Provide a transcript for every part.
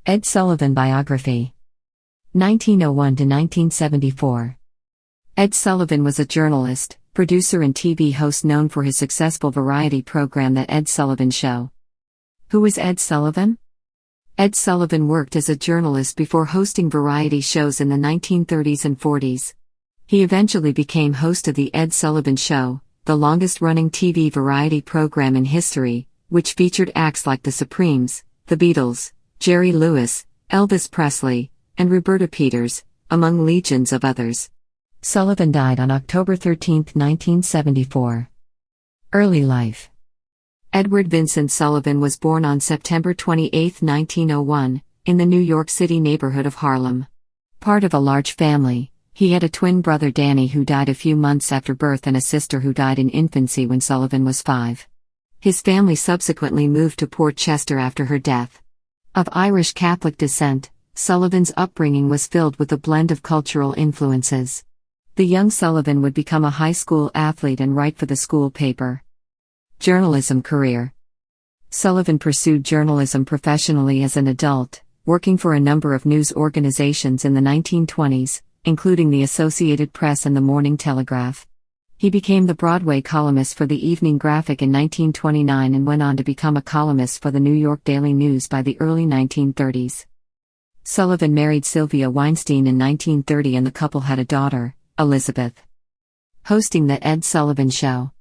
Ed Sullivan Biography 1901 to 1974. Ed Sullivan was a journalist, producer and TV host known for his successful variety program The Ed Sullivan Show. Who was Ed Sullivan? Ed Sullivan worked as a journalist before hosting variety shows in the 1930s and 40s. He eventually became host of The Ed Sullivan Show, the longest-running TV variety program in history, which featured acts like The Supremes, The Beatles, Jerry Lewis, Elvis Presley, and Roberta Peters, among legions of others. Sullivan died on October 13, 1974. Early life. Edward Vincent Sullivan was born on September 28, 1901, in the New York City neighborhood of Harlem. Part of a large family, he had a twin brother Danny who died a few months after birth and a sister who died in infancy when Sullivan was 5. His family subsequently moved to Port Chester after her death. Of Irish Catholic descent, Sullivan's upbringing was filled with a blend of cultural influences. The young Sullivan would become a high school athlete and write for the school paper. Journalism career. Sullivan pursued journalism professionally as an adult, working for a number of news organizations in the 1920s, including the Associated Press and the Morning Telegraph. He became the Broadway columnist for the Evening Graphic in 1929 and went on to become a columnist for the New York Daily News by the early 1930s. Sullivan married Sylvia Weinstein in 1930 and the couple had a daughter, Elizabeth. Hosting The Ed Sullivan Show.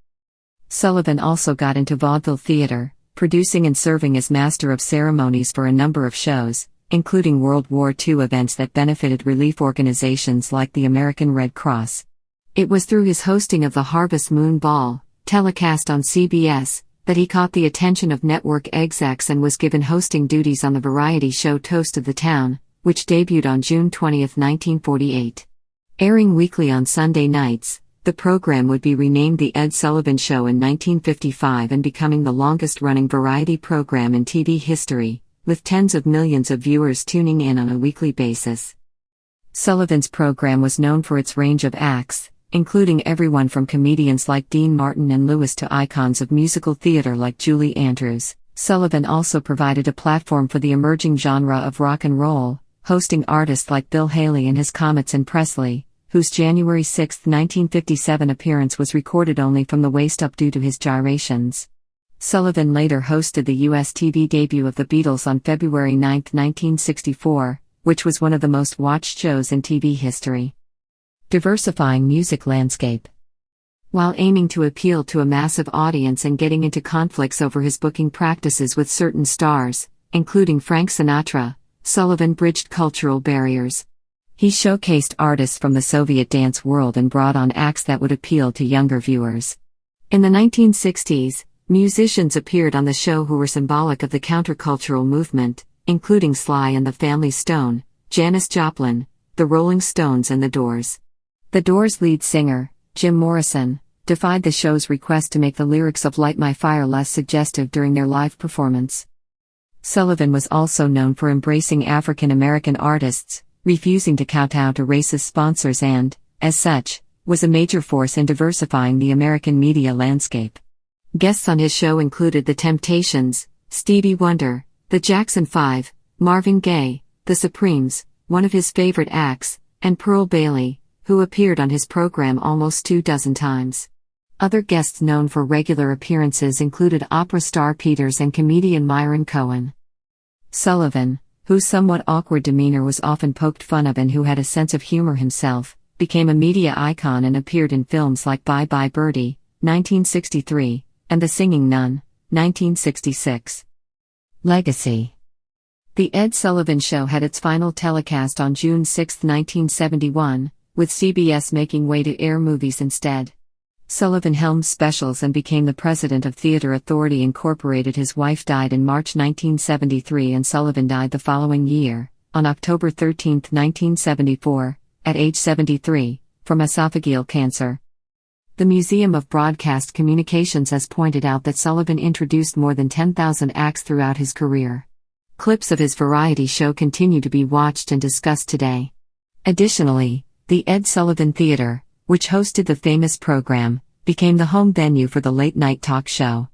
Sullivan also got into vaudeville theater, producing and serving as master of ceremonies for a number of shows, including World War II events that benefited relief organizations like the American Red Cross. It was through his hosting of the Harvest Moon Ball, telecast on CBS, that he caught the attention of network execs and was given hosting duties on the variety show Toast of the Town, which debuted on June 20, 1948. Airing weekly on Sunday nights, the program would be renamed The Ed Sullivan Show in 1955 and becoming the longest-running variety program in TV history, with tens of millions of viewers tuning in on a weekly basis. Sullivan's program was known for its range of acts, including everyone from comedians like Dean Martin and Lewis to icons of musical theater like Julie Andrews. Sullivan also provided a platform for the emerging genre of rock and roll, hosting artists like Bill Haley and his Comets and Presley, whose January 6, 1957 appearance was recorded only from the waist up due to his gyrations. Sullivan later hosted the U.S. TV debut of the Beatles on February 9, 1964, which was one of the most watched shows in TV history. Diversifying music landscape. While aiming to appeal to a massive audience and getting into conflicts over his booking practices with certain stars, including Frank Sinatra, Sullivan bridged cultural barriers. He showcased artists from the Soviet dance world and brought on acts that would appeal to younger viewers. In the 1960s, musicians appeared on the show who were symbolic of the countercultural movement, including Sly and the Family Stone, Janis Joplin, the Rolling Stones and The Doors. The Doors' lead singer, Jim Morrison, defied the show's request to make the lyrics of Light My Fire less suggestive during their live performance. Sullivan was also known for embracing African American artists, refusing to kowtow to racist sponsors and, as such, was a major force in diversifying the American media landscape. Guests on his show included The Temptations, Stevie Wonder, The Jackson 5, Marvin Gaye, The Supremes, one of his favorite acts, and Pearl Bailey, who appeared on his program almost 24 times. Other guests known for regular appearances included opera star Peters and comedian Myron Cohen. Sullivan, whose somewhat awkward demeanor was often poked fun of and who had a sense of humor himself, became a media icon and appeared in films like Bye Bye Birdie, 1963, and The Singing Nun, 1966. Legacy. The Ed Sullivan Show had its final telecast on June 6, 1971, with CBS making way to air movies instead. Sullivan helmed specials and became the president of Theater Authority Incorporated. His wife died in March 1973 and Sullivan died the following year, on October 13, 1974, at age 73, from esophageal cancer. The Museum of Broadcast Communications has pointed out that Sullivan introduced more than 10,000 acts throughout his career. Clips of his variety show continue to be watched and discussed today. Additionally, the Ed Sullivan Theater, which hosted the famous program, became the home venue for the late-night talk show.